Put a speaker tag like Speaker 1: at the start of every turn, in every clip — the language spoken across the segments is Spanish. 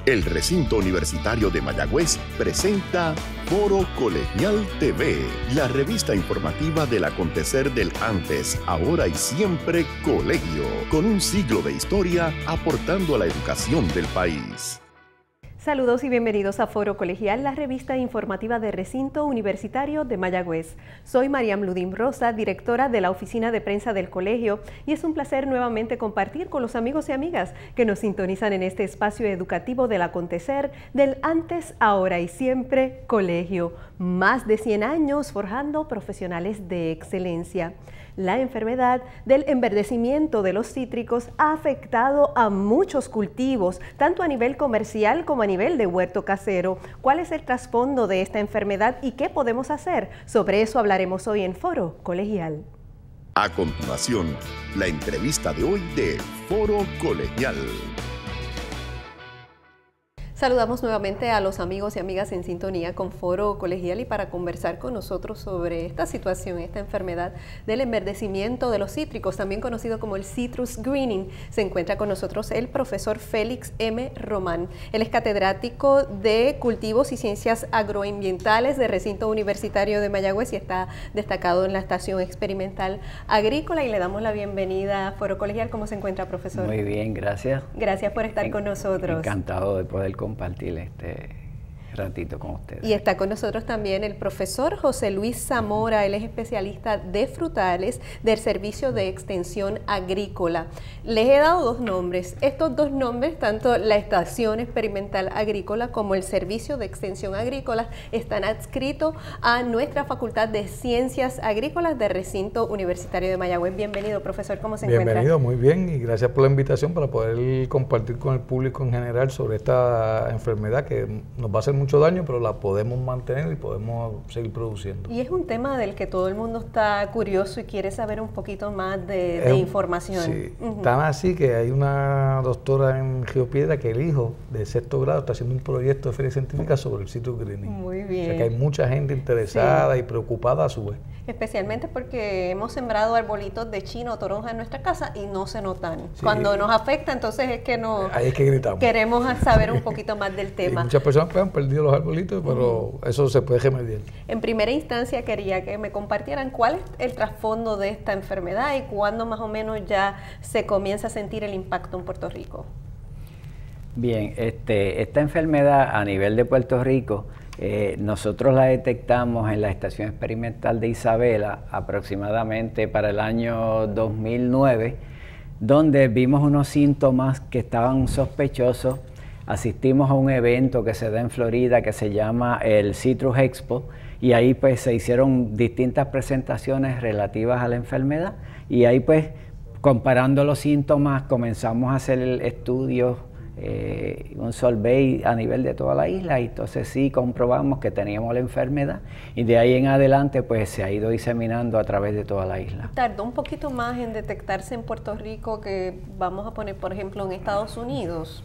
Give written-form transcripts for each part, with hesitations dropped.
Speaker 1: El Recinto Universitario de Mayagüez presenta Foro Colegial TV, la revista informativa del acontecer del antes, ahora y siempre colegio, con un siglo de historia aportando a la educación del país.
Speaker 2: Saludos y bienvenidos a Foro Colegial, la revista informativa del Recinto Universitario de Mayagüez. Soy Mariam Ludim Rosa, directora de la Oficina de Prensa del Colegio, y es un placer nuevamente compartir con los amigos y amigas que nos sintonizan en este espacio educativo del acontecer del antes, ahora y siempre colegio. Más de 100 años forjando profesionales de excelencia. La enfermedad del enverdecimiento de los cítricos ha afectado a muchos cultivos, tanto a nivel comercial como a nivel de huerto casero. ¿Cuál es el trasfondo de esta enfermedad y qué podemos hacer? Sobre eso hablaremos hoy en Foro Colegial.
Speaker 1: A continuación, la entrevista de hoy de Foro Colegial.
Speaker 2: Saludamos nuevamente a los amigos y amigas en sintonía con Foro Colegial y para conversar con nosotros sobre esta situación, esta enfermedad del enverdecimiento de los cítricos, también conocido como el citrus greening, se encuentra con nosotros el profesor Félix M. Román. Él es catedrático de Cultivos y Ciencias Agroambientales del Recinto Universitario de Mayagüez y está destacado en la Estación Experimental Agrícola, y le damos la bienvenida a Foro Colegial. ¿Cómo se encuentra, profesor?
Speaker 3: Muy bien, gracias.
Speaker 2: Gracias por estar con nosotros.
Speaker 3: Encantado de poder compartir este ratito con ustedes.
Speaker 2: Y está con nosotros también el profesor José Luis Zamora. Él es especialista de frutales del Servicio de Extensión Agrícola. Les he dado dos nombres. Estos dos nombres, tanto la Estación Experimental Agrícola como el Servicio de Extensión Agrícola, están adscritos a nuestra Facultad de Ciencias Agrícolas del Recinto Universitario de Mayagüez. Bienvenido, profesor. ¿Cómo se encuentra?
Speaker 4: Bienvenido, muy bien, y gracias por la invitación para poder compartir con el público en general sobre esta enfermedad que nos va a hacer mucho daño, pero la podemos mantener y podemos seguir produciendo.
Speaker 2: Y es un tema del que todo el mundo está curioso y quiere saber un poquito más de información.
Speaker 4: Sí, tan así que hay una doctora en Río Piedra que el hijo de sexto grado está haciendo un proyecto de feria científica sobre el citrus greening.
Speaker 2: Muy bien.
Speaker 4: O sea que hay mucha gente interesada y preocupada a su vez.
Speaker 2: Especialmente porque hemos sembrado arbolitos de chino o toronja en nuestra casa y no se notan. Sí. Cuando nos afecta, entonces es que no.
Speaker 4: Ahí es que gritamos.
Speaker 2: Queremos saber un poquito más del tema.
Speaker 4: Y muchas personas pues, han perdido los arbolitos, pero eso se puede remediar.
Speaker 2: En primera instancia quería que me compartieran cuál es el trasfondo de esta enfermedad y cuándo más o menos ya se comienza a sentir el impacto en Puerto Rico.
Speaker 3: Bien, esta enfermedad a nivel de Puerto Rico, nosotros la detectamos en la Estación Experimental de Isabela aproximadamente para el año 2009, donde vimos unos síntomas que estaban sospechosos. Asistimos a un evento que se da en Florida que se llama el Citrus Expo, y ahí pues se hicieron distintas presentaciones relativas a la enfermedad, y ahí pues comparando los síntomas comenzamos a hacer estudios, un survey a nivel de toda la isla, y entonces sí comprobamos que teníamos la enfermedad, y de ahí en adelante pues se ha ido diseminando a través de toda la isla.
Speaker 2: Tardó un poquito más en detectarse en Puerto Rico que, vamos a poner por ejemplo, en Estados Unidos.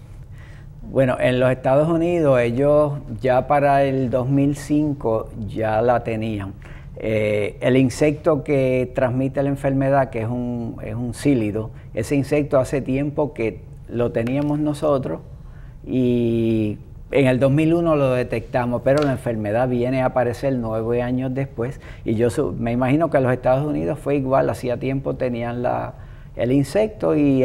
Speaker 3: Bueno, en los Estados Unidos ellos ya para el 2005 ya la tenían. El insecto que transmite la enfermedad, que es un cílido, ese insecto hace tiempo que lo teníamos nosotros y en el 2001 lo detectamos, pero la enfermedad viene a aparecer 9 años después, y yo me imagino que en los Estados Unidos fue igual. Hacía tiempo tenían el insecto, y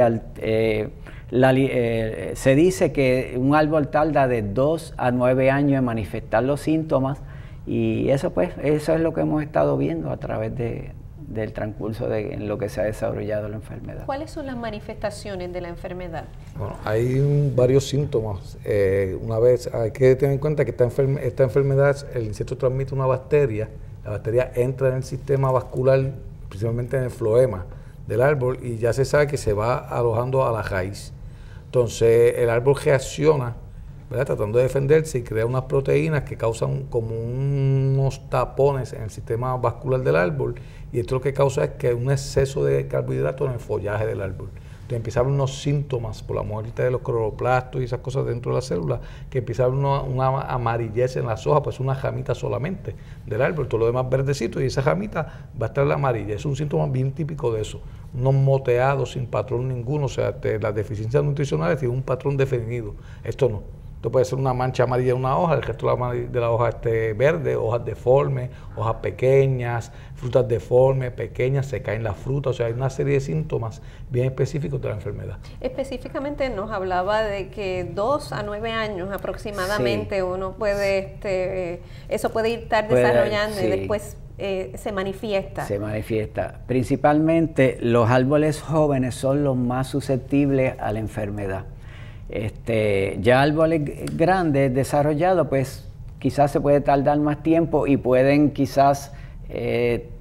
Speaker 3: se dice que un árbol tarda de 2 a 9 años en manifestar los síntomas, y eso es lo que hemos estado viendo a través del transcurso en lo que se ha desarrollado la enfermedad.
Speaker 2: ¿Cuáles son las manifestaciones de la enfermedad?
Speaker 4: Bueno, hay varios síntomas. Una vez hay que tener en cuenta que esta enfermedad, el insecto transmite una bacteria. La bacteria entra en el sistema vascular, principalmente en el floema del árbol, y ya se sabe que se va alojando a la raíz. Entonces el árbol reacciona, ¿verdad?, tratando de defenderse, y crea unas proteínas que causan como unos tapones en el sistema vascular del árbol, y esto lo que causa es que hay un exceso de carbohidratos en el follaje del árbol. Entonces empiezan a haber unos síntomas por la muerte de los cloroplastos y esas cosas dentro de la célula, que empieza a haber una amarillez en las hojas, pues una ramita solamente del árbol, todo lo demás verdecito, y esa ramita va a estar la amarilla. Es un síntoma bien típico de eso. Unos moteados sin patrón ninguno, o sea, las deficiencias nutricionales tienen un patrón definido. Esto no. Esto puede ser una mancha amarilla en una hoja, el resto de la hoja verde, hojas deformes, hojas pequeñas, frutas deformes, pequeñas, se caen las frutas, o sea, hay una serie de síntomas bien específicos de la enfermedad.
Speaker 2: Específicamente nos hablaba de que 2 a 9 años aproximadamente uno puede, eso puede estar desarrollando y después se manifiesta.
Speaker 3: Se manifiesta. Principalmente los árboles jóvenes son los más susceptibles a la enfermedad. Ya árboles grandes, desarrollados, pues quizás se puede tardar más tiempo y pueden quizás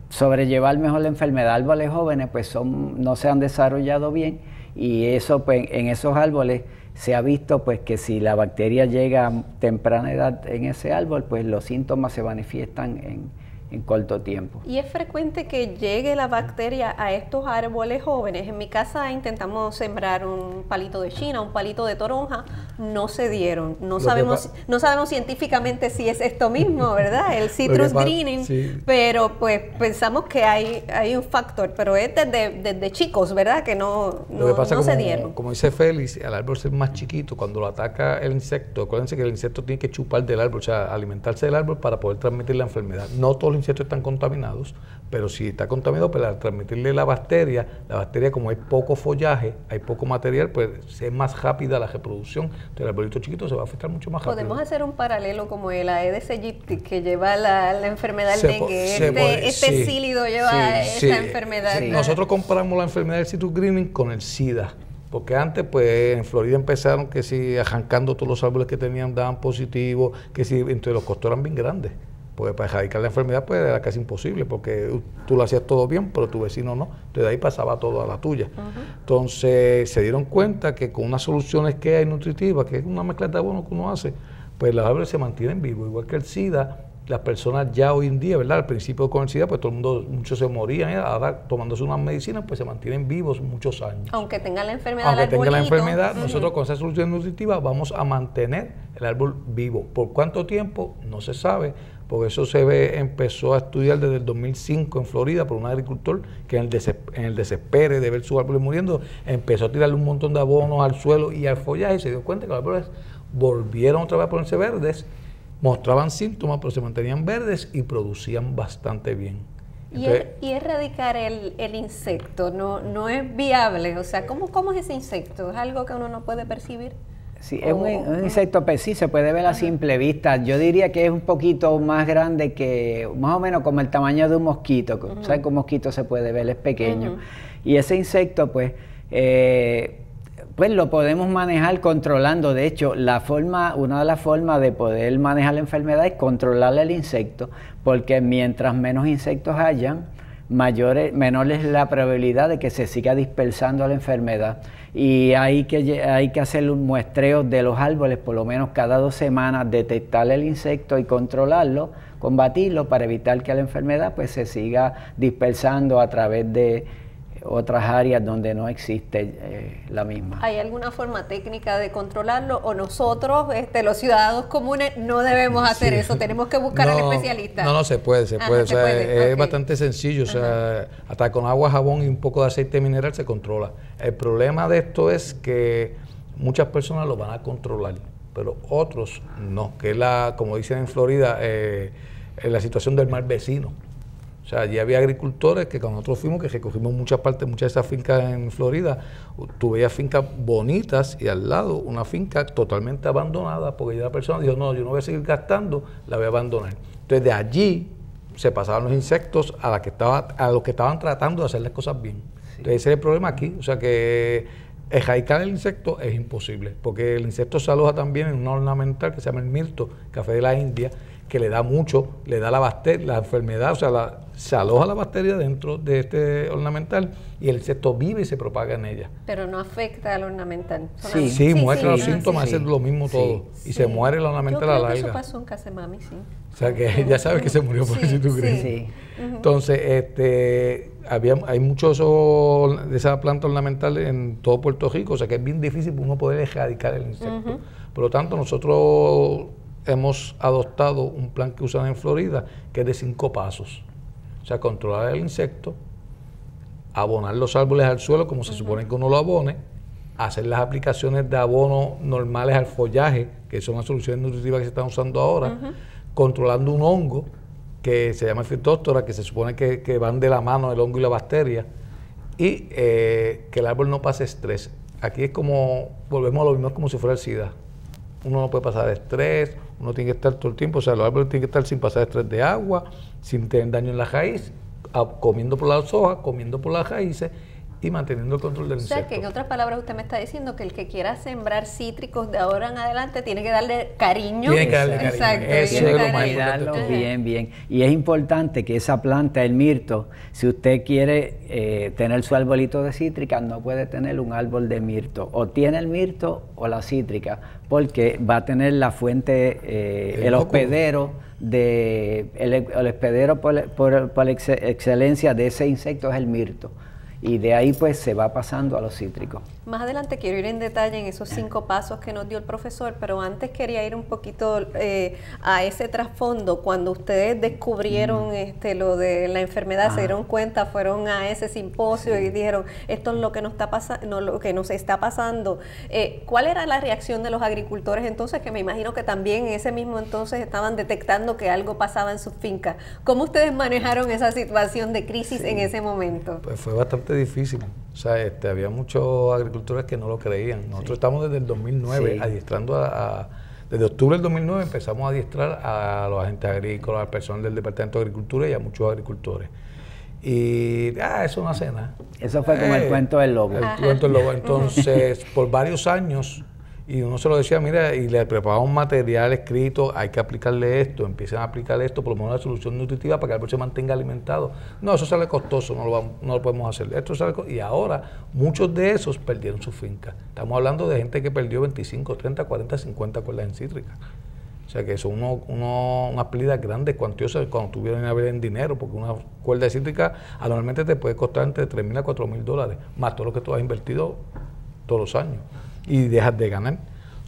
Speaker 3: sobrellevar mejor la enfermedad. Árboles jóvenes pues no se han desarrollado bien y eso pues en esos árboles se ha visto pues que si la bacteria llega a temprana edad en ese árbol, pues los síntomas se manifiestan en corto tiempo.
Speaker 2: ¿Y es frecuente que llegue la bacteria a estos árboles jóvenes? En mi casa intentamos sembrar un palito de China, un palito de toronja, no se dieron. No sabemos científicamente si es esto mismo, ¿verdad? El citrus greening, sí. Pero pues pensamos que hay un factor, pero es desde chicos, ¿verdad? Que no se dieron.
Speaker 4: Como dice Félix, al árbol ser más chiquito, cuando lo ataca el insecto, acuérdense que el insecto tiene que chupar del árbol, o sea, alimentarse del árbol para poder transmitir la enfermedad. No todos los insectos están contaminados, pero si está contaminado, pues al transmitirle la bacteria como hay poco follaje, hay poco material, pues es más rápida la reproducción. Entonces el arbolito chiquito se va a afectar mucho más rápido.
Speaker 2: Podemos hacer un paralelo como el Aedes aegypti, que lleva la enfermedad del dengue. Este sílido lleva esa enfermedad.
Speaker 4: Sí. Nosotros comparamos la enfermedad del citrus greening con el SIDA. Porque antes, pues, en Florida empezaron que si arrancando todos los árboles que tenían daban positivo, que si, entonces los costos eran bien grandes. Porque para erradicar la enfermedad pues era casi imposible, porque tú lo hacías todo bien, pero tu vecino no. Entonces de ahí pasaba todo a la tuya. Entonces se dieron cuenta que con unas soluciones que hay nutritivas, que es una mezcla de abono que uno hace, pues los árboles se mantienen vivos. Igual que el SIDA, las personas ya hoy en día, ¿verdad? Al principio con el SIDA, pues todo el mundo, muchos se morían, ahora tomándose unas medicinas, pues se mantienen vivos muchos años.
Speaker 2: Aunque tenga la enfermedad.
Speaker 4: Aunque tenga la enfermedad, nosotros con esa solución nutritiva vamos a mantener el árbol vivo. ¿Por cuánto tiempo? No se sabe, porque eso empezó a estudiar desde el 2005 en Florida por un agricultor que en el desespero de ver sus árboles muriendo, empezó a tirarle un montón de abonos al suelo y al follaje y se dio cuenta que los árboles volvieron otra vez a ponerse verdes, mostraban síntomas, pero se mantenían verdes y producían bastante bien.
Speaker 2: Entonces, y erradicar el insecto no es viable, o sea, ¿cómo es ese insecto? ¿Es algo que uno no puede percibir?
Speaker 3: Sí, es un insecto, pues sí, se puede ver a simple vista. Yo diría que es un poquito más grande que, más o menos como el tamaño de un mosquito. ¿Sabes que un mosquito se puede ver? Es pequeño. Y ese insecto, pues lo podemos manejar controlando. De hecho, una de las formas de poder manejar la enfermedad es controlar el insecto, porque mientras menos insectos hayan, menor es la probabilidad de que se siga dispersando la enfermedad. Y hay que hacer un muestreo de los árboles por lo menos cada 2 semanas, detectar el insecto y controlarlo, combatirlo para evitar que la enfermedad pues se siga dispersando a través de otras áreas donde no existe la misma.
Speaker 2: ¿Hay alguna forma técnica de controlarlo o nosotros, los ciudadanos comunes, no debemos hacer eso? Tenemos que buscar al especialista.
Speaker 4: No, se puede. O sea, es bastante sencillo. O sea, hasta con agua, jabón y un poco de aceite mineral se controla. El problema de esto es que muchas personas lo van a controlar, pero otros no, que es como dicen en Florida, la situación del mar vecino. O sea, allí había agricultores que cuando nosotros fuimos, que recogimos muchas de esas fincas en Florida, tú veías fincas bonitas y al lado una finca totalmente abandonada, porque ya la persona dijo, no, yo no voy a seguir gastando, la voy a abandonar. Entonces de allí se pasaban los insectos a los que estaban tratando de hacer las cosas bien. Sí. Entonces ese es el problema aquí, o sea que erradicar el insecto es imposible, porque el insecto se aloja también en una ornamental que se llama el mirto, café de la India, que le da la enfermedad, o sea, se aloja la bacteria dentro de este ornamental y el insecto vive y se propaga en ella.
Speaker 2: Pero no afecta al ornamental.
Speaker 4: Sí, muestra los síntomas, es lo mismo todo. Y se muere el ornamental a la larga.
Speaker 2: Eso pasó en casa de mami, sí.
Speaker 4: O sea que ya sabes que se murió por el citrus greening. Entonces, hay muchos de esa planta ornamental en todo Puerto Rico, o sea que es bien difícil uno poder erradicar el insecto. Por lo tanto, nosotros hemos adoptado un plan que usan en Florida, que es de 5 pasos. O sea, controlar el insecto, abonar los árboles al suelo como se supone que uno lo abone, hacer las aplicaciones de abono normales al follaje, que son las soluciones nutritivas que se están usando ahora, controlando un hongo que se llama Phytophthora, que se supone que van de la mano el hongo y la bacteria, y que el árbol no pase estrés. Aquí es como, volvemos a lo mismo, como si fuera el SIDA. Uno no puede pasar estrés, uno tiene que estar todo el tiempo, o sea, los árboles tienen que estar sin pasar estrés de agua, sin tener daño en la raíz, comiendo por las hojas, comiendo por las raíces y manteniendo el control del insecto.
Speaker 2: O sea, que en otras palabras usted me está diciendo que el que quiera sembrar cítricos de ahora en adelante tiene que darle cariño.
Speaker 4: Tiene que darle cariño.
Speaker 2: Exacto.
Speaker 4: Eso
Speaker 3: Tiene
Speaker 4: es
Speaker 3: que
Speaker 4: lo más
Speaker 3: cuidarlo
Speaker 4: importante.
Speaker 3: bien. Y es importante que esa planta, el mirto, si usted quiere tener su arbolito de cítrica, no puede tener un árbol de mirto. O tiene el mirto o la cítrica, porque va a tener la fuente, el hospedero, el hospedero por excelencia de ese insecto es el mirto. Y de ahí pues se va pasando a los cítricos.
Speaker 2: Más adelante quiero ir en detalle en esos 5 pasos que nos dio el profesor, pero antes quería ir un poquito a ese trasfondo. Cuando ustedes descubrieron lo de la enfermedad, se dieron cuenta, fueron a ese simposio y dijeron, esto es lo que nos está pasando, lo que nos está pasando. ¿Cuál era la reacción de los agricultores entonces? Que me imagino que también en ese mismo entonces estaban detectando que algo pasaba en sus fincas. ¿Cómo ustedes manejaron esa situación de crisis en ese momento?
Speaker 4: Pues fue bastante difícil. O sea, había muchos agricultores que no lo creían. Nosotros estamos desde el 2009 adiestrando desde octubre del 2009 empezamos a adiestrar a los agentes agrícolas, al personal del Departamento de Agricultura y a muchos agricultores. Y eso no hace nada.
Speaker 3: Eso fue como el cuento del lobo.
Speaker 4: El cuento del lobo. Entonces, por varios años, y uno se lo decía, mira, y le preparaba un material escrito, hay que aplicarle esto, empiecen a aplicarle esto, por lo menos la solución nutritiva para que el árbol se mantenga alimentado. No, eso sale costoso, no lo podemos hacer. Esto sale y ahora muchos de esos perdieron sus fincas. Estamos hablando de gente que perdió 25, 30, 40, 50 cuerdas en cítrica. O sea que son unas pérdidas grandes, cuantiosas, cuando tuvieron a ver en dinero, porque una cuerda de cítrica anualmente te puede costar entre $3,000 a $4,000, más todo lo que tú has invertido todos los años. Y dejas de ganar.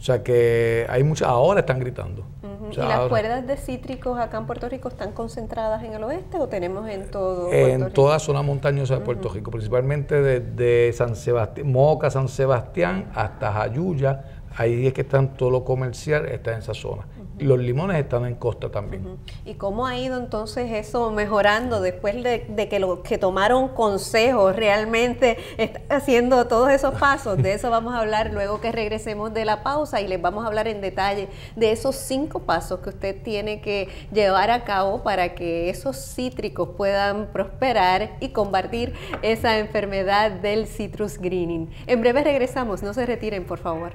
Speaker 4: O sea que hay muchas, ahora están gritando. O sea,
Speaker 2: ¿Y las cuerdas de cítricos acá en Puerto Rico están concentradas en el oeste o tenemos en todo Puerto Rico?
Speaker 4: En toda la zona montañosa de Puerto Rico, principalmente desde San Sebastián, Moca, San Sebastián hasta Jayuya, ahí es que están todo lo comercial, está en esa zona. Los limones están en costa también.
Speaker 2: ¿Y cómo ha ido entonces eso mejorando después de que los que tomaron consejos realmente están haciendo todos esos pasos? De eso vamos a hablar luego que regresemos de la pausa y les vamos a hablar en detalle de esos 5 pasos que usted tiene que llevar a cabo para que esos cítricos puedan prosperar y combatir esa enfermedad del citrus greening. En breve regresamos, no se retiren por favor.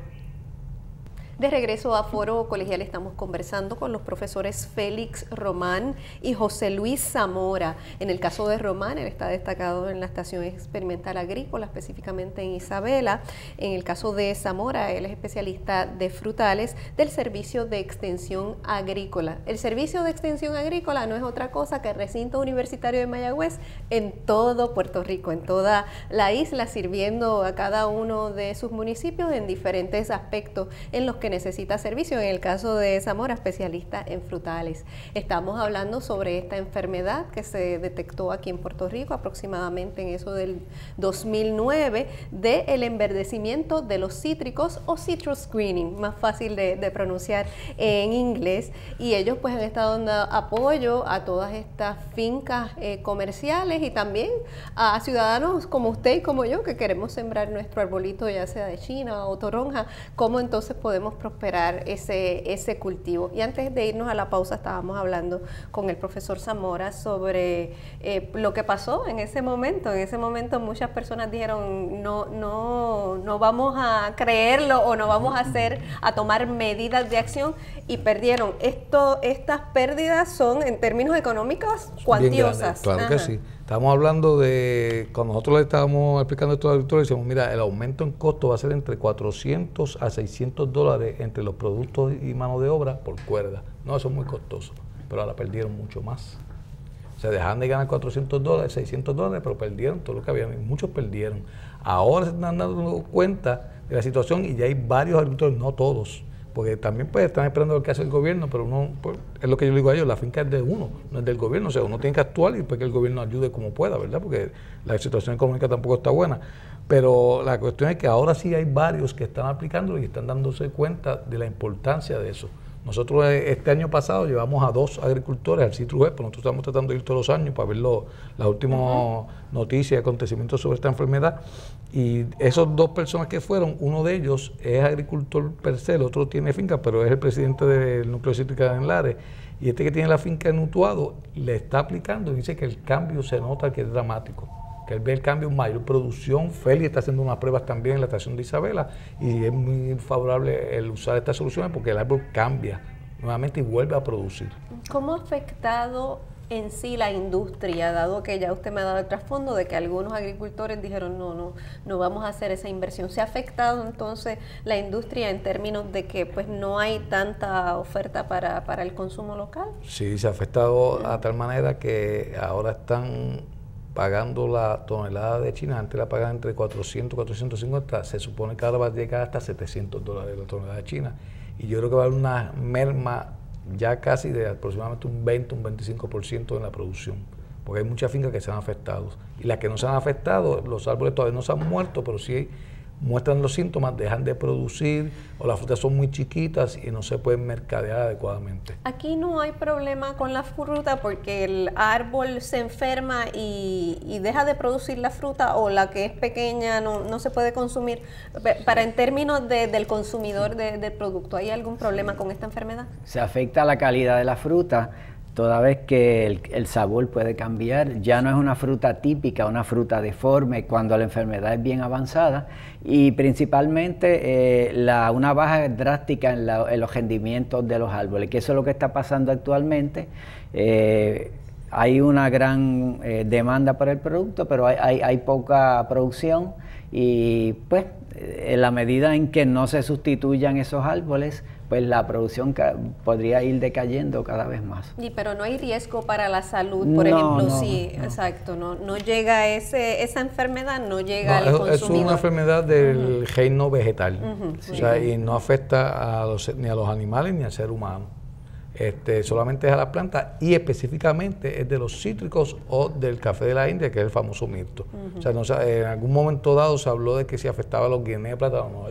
Speaker 2: De regreso a Foro Colegial estamos conversando con los profesores Félix Román y José Luis Zamora. En el caso de Román, él está destacado en la Estación Experimental Agrícola, específicamente en Isabela. En el caso de Zamora, él es especialista de frutales del Servicio de Extensión Agrícola. El Servicio de Extensión Agrícola no es otra cosa que el recinto universitario de Mayagüez en todo Puerto Rico, en toda la isla, sirviendo a cada uno de sus municipios en diferentes aspectos en los que necesita servicio. En el caso de Zamora, especialista en frutales. Estamos hablando sobre esta enfermedad que se detectó aquí en Puerto Rico aproximadamente en eso del 2009 del enverdecimiento de los cítricos o citrus greening, más fácil de pronunciar en inglés, y ellos pues han estado dando apoyo a todas estas fincas comerciales y también a ciudadanos como usted y como yo que queremos sembrar nuestro arbolito ya sea de China o toronja. ¿Cómo entonces podemos prosperar ese cultivo? Y antes de irnos a la pausa estábamos hablando con el profesor Zamora sobre lo que pasó en ese momento. En ese momento muchas personas dijeron no vamos a creerlo o no vamos a tomar medidas de acción y perdieron. Estas pérdidas son en términos económicos cuantiosas.
Speaker 4: Claro que sí. Estamos hablando de, cuando nosotros le estábamos explicando esto a los agricultores, decíamos, mira, el aumento en costo va a ser entre $400 a $600 entre los productos y mano de obra por cuerda. No, eso es muy costoso, pero ahora perdieron mucho más. O sea, dejaron de ganar $400, $600, pero perdieron todo lo que habían, muchos perdieron. Ahora se están dando cuenta de la situación y ya hay varios agricultores, no todos, porque también pues están esperando lo que hace el gobierno, pero uno, pues, es lo que yo le digo a ellos, la finca es de uno, no es del gobierno, o sea, uno tiene que actuar y pues que el gobierno ayude como pueda, ¿verdad? Porque la situación económica tampoco está buena. Pero la cuestión es que ahora sí hay varios que están aplicándolo y están dándose cuenta de la importancia de eso. Nosotros este año pasado llevamos a 2 agricultores al Citrus Expo. Nosotros estamos tratando de ir todos los años para ver las últimas noticias y acontecimientos sobre esta enfermedad. Y esos 2 personas que fueron, uno de ellos es agricultor per se, el otro tiene finca, pero es el presidente del Núcleo Cítrica de Enlares. Y este que tiene la finca en Utuado le está aplicando y dice que el cambio se nota que es dramático. Que él ve el cambio en mayor producción. Feli está haciendo unas pruebas también en la estación de Isabela y es muy favorable el usar estas soluciones porque el árbol cambia nuevamente y vuelve a producir.
Speaker 2: ¿Cómo ha afectado en sí la industria, dado que ya usted me ha dado el trasfondo de que algunos agricultores dijeron no vamos a hacer esa inversión? ¿Se ha afectado entonces la industria en términos de que pues no hay tanta oferta para el consumo local?
Speaker 4: Sí, se ha afectado a tal manera que ahora están pagando la tonelada de China. Antes la pagaban entre 400 y 450, se supone que ahora va a llegar hasta $700 la tonelada de China. Y yo creo que va a haber una merma ya casi de aproximadamente un 20, un 25% en la producción, porque hay muchas fincas que se han afectado. Y las que no se han afectado, los árboles todavía no se han muerto, pero sí muestran los síntomas, dejan de producir o las frutas son muy chiquitas y no se pueden mercadear adecuadamente.
Speaker 2: Aquí no hay problema con la fruta porque el árbol se enferma y deja de producir la fruta, o la que es pequeña no se puede consumir. Para en términos del consumidor del producto, ¿hay algún problema con esta enfermedad?
Speaker 3: Se afecta la calidad de la fruta, toda vez que el sabor puede cambiar. Ya no es una fruta típica, una fruta deforme cuando la enfermedad es bien avanzada, y principalmente una baja drástica en los rendimientos de los árboles, que eso es lo que está pasando actualmente. Hay una gran demanda por el producto, pero hay poca producción, y pues en la medida en que no se sustituyan esos árboles, pues la producción podría ir decayendo cada vez más.
Speaker 2: Pero no hay riesgo para la salud, por ejemplo, exacto, no llega esa enfermedad, no llega al consumidor.
Speaker 4: Es una enfermedad del reino vegetal, o sea, y no afecta ni a los animales ni al ser humano. Solamente es a las plantas, y específicamente es de los cítricos o del café de la India, que es el famoso mirto. O sea, en algún momento dado se habló de que si afectaba a los guineos de plátano.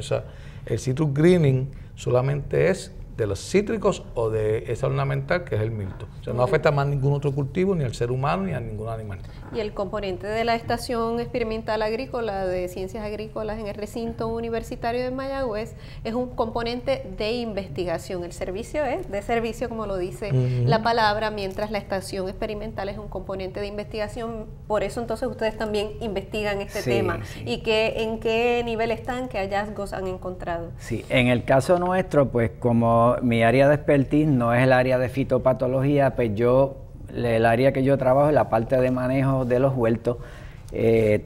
Speaker 4: El citrus greening solamente es de los cítricos o de esa ornamental, que es el mirto. O sea, no afecta más a ningún otro cultivo, ni al ser humano, ni a ningún animal.
Speaker 2: Y el componente de la Estación Experimental Agrícola de Ciencias Agrícolas en el recinto universitario de Mayagüez es un componente de investigación. El servicio es de servicio, como lo dice la palabra, mientras la Estación Experimental es un componente de investigación. Por eso entonces ustedes también investigan este tema. Sí. ¿Y en qué nivel están? ¿Qué hallazgos han encontrado?
Speaker 3: Sí, en el caso nuestro, pues como mi área de expertise no es el área de fitopatología, pues el área que yo trabajo es la parte de manejo de los huertos.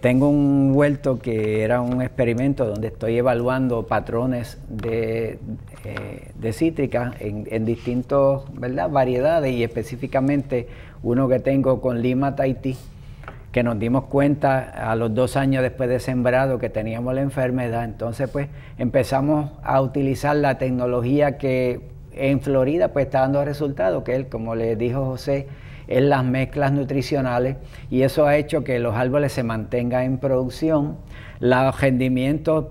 Speaker 3: Tengo un huerto que era un experimento donde estoy evaluando patrones de cítricas en distintas variedades, y específicamente uno que tengo con Lima Tahití, que nos dimos cuenta a los 2 años después de sembrado que teníamos la enfermedad. Entonces pues empezamos a utilizar la tecnología que en Florida pues está dando resultados, que es, como le dijo José, es las mezclas nutricionales, y eso ha hecho que los árboles se mantengan en producción. Los rendimientos,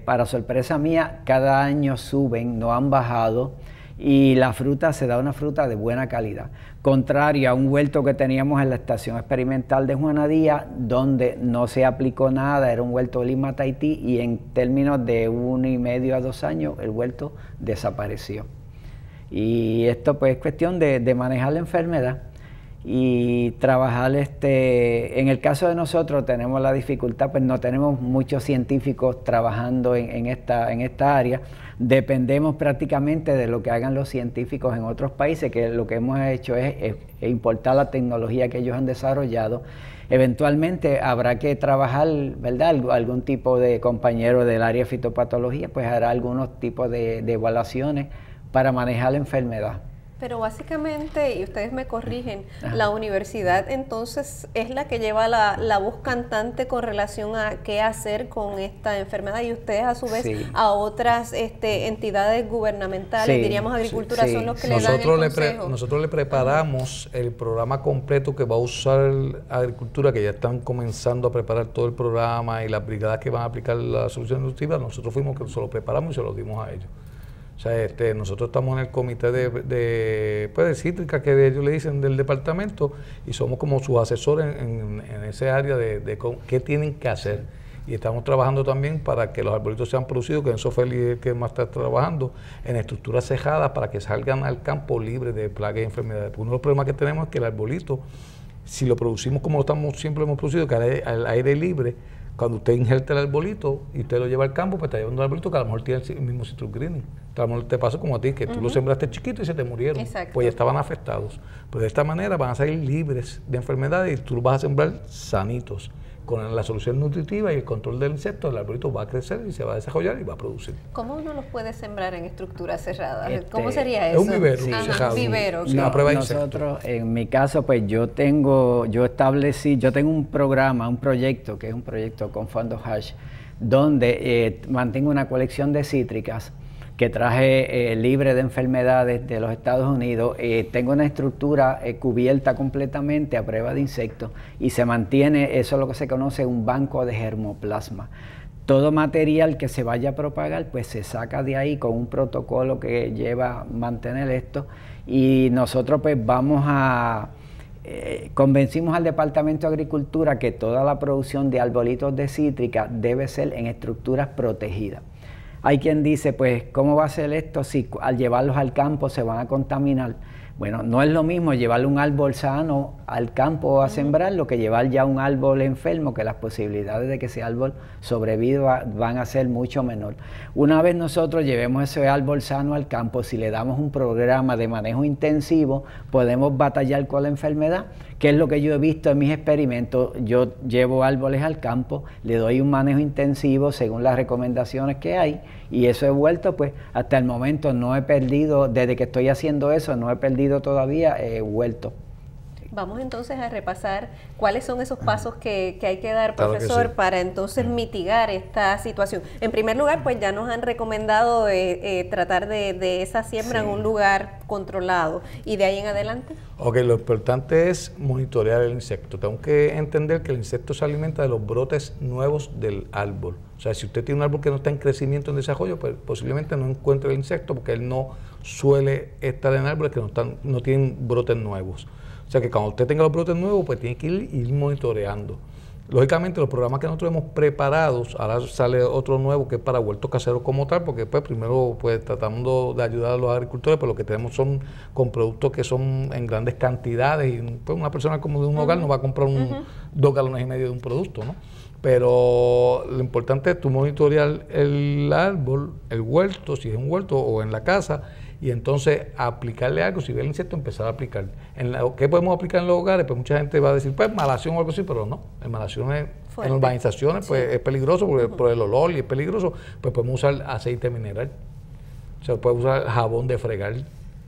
Speaker 3: para sorpresa mía, cada año suben, no han bajado, y la fruta se da una fruta de buena calidad. Contrario a un huerto que teníamos en la Estación Experimental de Juana Díaz, donde no se aplicó nada, era un huerto de Lima Tahití, y en términos de 1,5 a 2 años el huerto desapareció. Y esto pues es cuestión de manejar la enfermedad y trabajar. En el caso de nosotros tenemos la dificultad, pues no tenemos muchos científicos trabajando en esta área. Dependemos prácticamente de lo que hagan los científicos en otros países, que lo que hemos hecho es importar la tecnología que ellos han desarrollado. Eventualmente habrá que trabajar, ¿verdad? Algún tipo de compañero del área de fitopatología pues hará algunos tipos de evaluaciones para manejar la enfermedad.
Speaker 2: Pero básicamente, y ustedes me corrigen, la universidad entonces es la que lleva la voz cantante con relación a qué hacer con esta enfermedad, y ustedes a su vez a otras entidades gubernamentales, diríamos agricultura, son los que le dan el consejo.
Speaker 4: Nosotros le preparamos el programa completo que va a usar agricultura, que ya están comenzando a preparar todo el programa y las brigadas que van a aplicar la solución nutritiva. Nosotros fuimos que se lo preparamos y se lo dimos a ellos. O sea, nosotros estamos en el comité de cítrica, que ellos le dicen del departamento, y somos como sus asesores en ese área de qué tienen que hacer. Y estamos trabajando también para que los arbolitos sean producidos, que eso fue el que más está trabajando, en estructuras cejadas para que salgan al campo libres de plagas y enfermedades. Porque uno de los problemas que tenemos es que el arbolito, si lo producimos como siempre hemos producido, que al aire libre, cuando usted injerta el arbolito y usted lo lleva al campo, pues está llevando un arbolito que a lo mejor tiene el mismo citrus greening. A lo mejor te pasó como a ti, que tú lo sembraste chiquito y se te murieron.
Speaker 2: Exacto.
Speaker 4: Pues ya estaban afectados. Pero de esta manera van a salir libres de enfermedades y tú los vas a sembrar sanitos. Con la solución nutritiva y el control del insecto, el arbolito va a crecer y se va a desarrollar y va a producir.
Speaker 2: ¿Cómo uno los puede sembrar en estructuras cerradas? ¿Cómo sería eso?
Speaker 4: Es un vivero
Speaker 2: cerrado.
Speaker 4: Vivero,
Speaker 3: sí. Nosotros, en mi caso, pues yo tengo un programa, un proyecto, que es un proyecto con fondos Hash, donde mantengo una colección de cítricas que traje libre de enfermedades de los Estados Unidos. Tengo una estructura cubierta completamente a prueba de insectos y se mantiene, eso es lo que se conoce, un banco de germoplasma. Todo material que se vaya a propagar, pues se saca de ahí con un protocolo que lleva a mantener esto, y nosotros pues convencimos al Departamento de Agricultura que toda la producción de arbolitos de cítrica debe ser en estructuras protegidas. Hay quien dice, pues, ¿cómo va a ser esto si al llevarlos al campo se van a contaminar? Bueno, no es lo mismo llevar un árbol sano al campo a sembrarlo que llevar ya un árbol enfermo, que las posibilidades de que ese árbol sobreviva van a ser mucho menor. Una vez nosotros llevemos ese árbol sano al campo, si le damos un programa de manejo intensivo, podemos batallar con la enfermedad, que es lo que yo he visto en mis experimentos. Yo llevo árboles al campo, le doy un manejo intensivo según las recomendaciones que hay, y eso he vuelto, pues hasta el momento no he perdido, desde que estoy haciendo eso, no he perdido todavía, he vuelto.
Speaker 2: Vamos entonces a repasar cuáles son esos pasos que hay que dar, profesor, claro que sí, para entonces mitigar esta situación. En primer lugar, pues ya nos han recomendado tratar de esa siembra en un lugar controlado. ¿Y de ahí en adelante? Ok,
Speaker 4: lo importante es monitorear el insecto. Tengo que entender que el insecto se alimenta de los brotes nuevos del árbol. O sea, si usted tiene un árbol que no está en crecimiento, en desarrollo, pues posiblemente no encuentre el insecto, porque él no suele estar en árboles que no tienen brotes nuevos. O sea que cuando usted tenga los brotes nuevos, pues tiene que ir monitoreando. Lógicamente, los programas que nosotros hemos preparado, ahora sale otro nuevo que es para huertos caseros como tal, porque pues primero pues tratando de ayudar a los agricultores, pero lo que tenemos son con productos que son en grandes cantidades, y pues una persona como de un hogar no va a comprar 2 galones y medio de un producto, ¿no? Pero lo importante es tú monitorear el árbol, el huerto, si es un huerto o en la casa, y entonces aplicarle algo. Si ve el insecto, empezar a aplicar. ¿Qué podemos aplicar en los hogares? Pues mucha gente va a decir, pues malación o algo así, pero no. En malaciones, en urbanizaciones, pues es peligroso por el olor, y es peligroso. Pues podemos usar aceite mineral. O sea, puede usar jabón de fregar.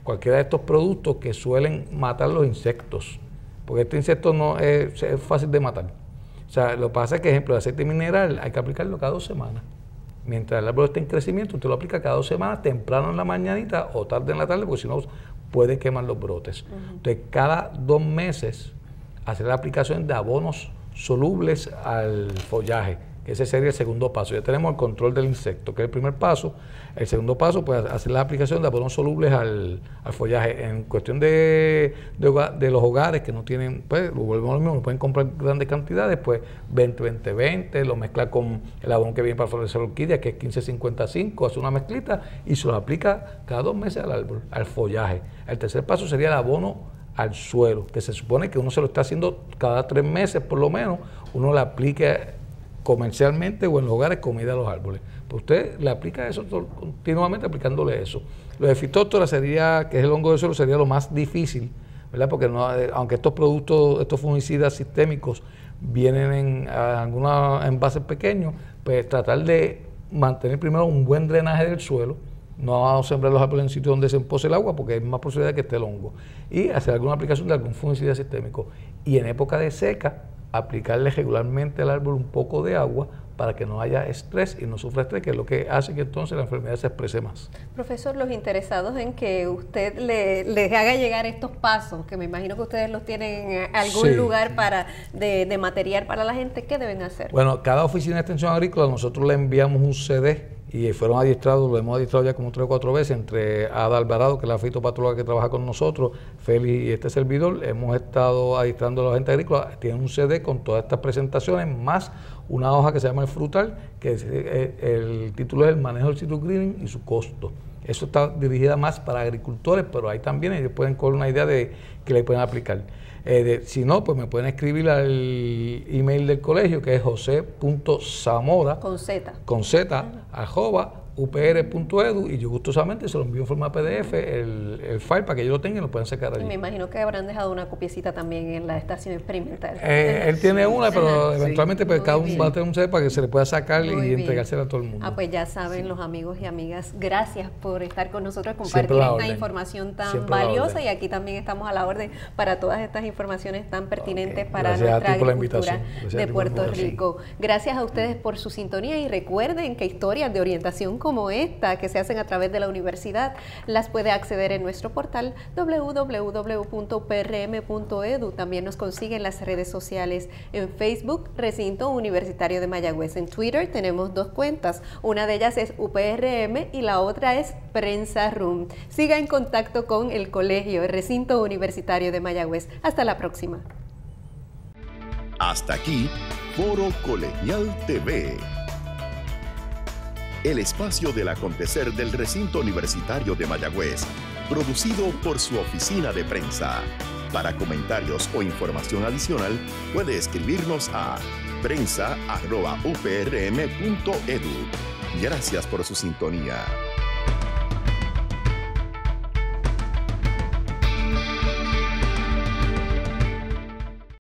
Speaker 4: Cualquiera de estos productos que suelen matar los insectos. Porque este insecto no es fácil de matar. O sea, lo que pasa es que, ejemplo, el aceite mineral hay que aplicarlo cada 2 semanas. Mientras el árbol esté en crecimiento, usted lo aplica cada 2 semanas, temprano en la mañanita o tarde en la tarde, porque si no puede quemar los brotes. Entonces, cada 2 meses, hacer la aplicación de abonos solubles al follaje, que ese sería el segundo paso. Ya tenemos el control del insecto, que es el primer paso. El segundo paso, pues hacer la aplicación de abonos solubles al follaje. En cuestión de los hogares que no tienen, pues lo volvemos a lo mismo, no pueden comprar grandes cantidades, pues 20-20-20, lo mezcla con el abono que viene para florecer orquídeas, que es 15-55, hace una mezclita y se lo aplica cada 2 meses al árbol, al follaje. El tercer paso sería el abono al suelo, que se supone que uno se lo está haciendo cada 3 meses por lo menos, uno le aplica comercialmente o en los hogares comida a los árboles. Pues usted le aplica eso continuamente, aplicándole eso. Lo de Phytophthora sería, que es el hongo del suelo, sería lo más difícil, ¿verdad? Porque no, aunque estos productos, estos fungicidas sistémicos vienen en algunos envases pequeños, pues tratar de mantener primero un buen drenaje del suelo, no sembrar los árboles en sitios donde se empose el agua porque hay más posibilidad de que esté el hongo. Y hacer alguna aplicación de algún fungicida sistémico. Y en época de seca, aplicarle regularmente al árbol un poco de agua para que no haya estrés y no sufra estrés, que es lo que hace que entonces la enfermedad se exprese más.
Speaker 2: Profesor, los interesados en que usted les haga llegar estos pasos, que me imagino que ustedes los tienen en algún lugar de material para la gente, ¿qué deben hacer?
Speaker 4: Bueno, cada oficina de extensión agrícola nosotros le enviamos un CD y fueron adiestrados, lo hemos adiestrado ya como 3 o 4 veces, entre Ada Alvarado, que es la fitopatóloga que trabaja con nosotros, Félix y este servidor, hemos estado adiestrando a la gente agrícola, tienen un CD con todas estas presentaciones, más una hoja que se llama el frutal, que el título es el manejo del citrus greening y su costo. Eso está dirigida más para agricultores, pero ahí también ellos pueden coger una idea de que le pueden aplicar. Si no, pues me pueden escribir al email del colegio, que es jose.zamora con z @upr.edu, y yo gustosamente se lo envío en forma PDF el file para que ellos lo tengan y lo puedan sacar allí.
Speaker 2: Y me imagino que habrán dejado una copiecita también en la estación experimental.
Speaker 4: Él tiene una, pero eventualmente pues, cada uno va a tener un CD para que se le pueda sacar y entregársela a todo el mundo.
Speaker 2: Pues ya saben los amigos y amigas, gracias por estar con nosotros, compartir esta información tan valiosa, y aquí también estamos a la orden para todas estas informaciones tan pertinentes para nuestra agricultura de Puerto Rico. Gracias a ustedes por su sintonía, y recuerden que historias de orientación como esta, que se hacen a través de la universidad, las puede acceder en nuestro portal www.uprm.edu. También nos consigue en las redes sociales, en Facebook, Recinto Universitario de Mayagüez. En Twitter tenemos 2 cuentas, una de ellas es UPRM y la otra es Prensa Room. Siga en contacto con el colegio, el Recinto Universitario de Mayagüez. Hasta la próxima.
Speaker 1: Hasta aquí, Foro Colegial TV. El espacio del acontecer del Recinto Universitario de Mayagüez, producido por su oficina de prensa. Para comentarios o información adicional, puede escribirnos a prensa@uprm.edu. Gracias por su sintonía.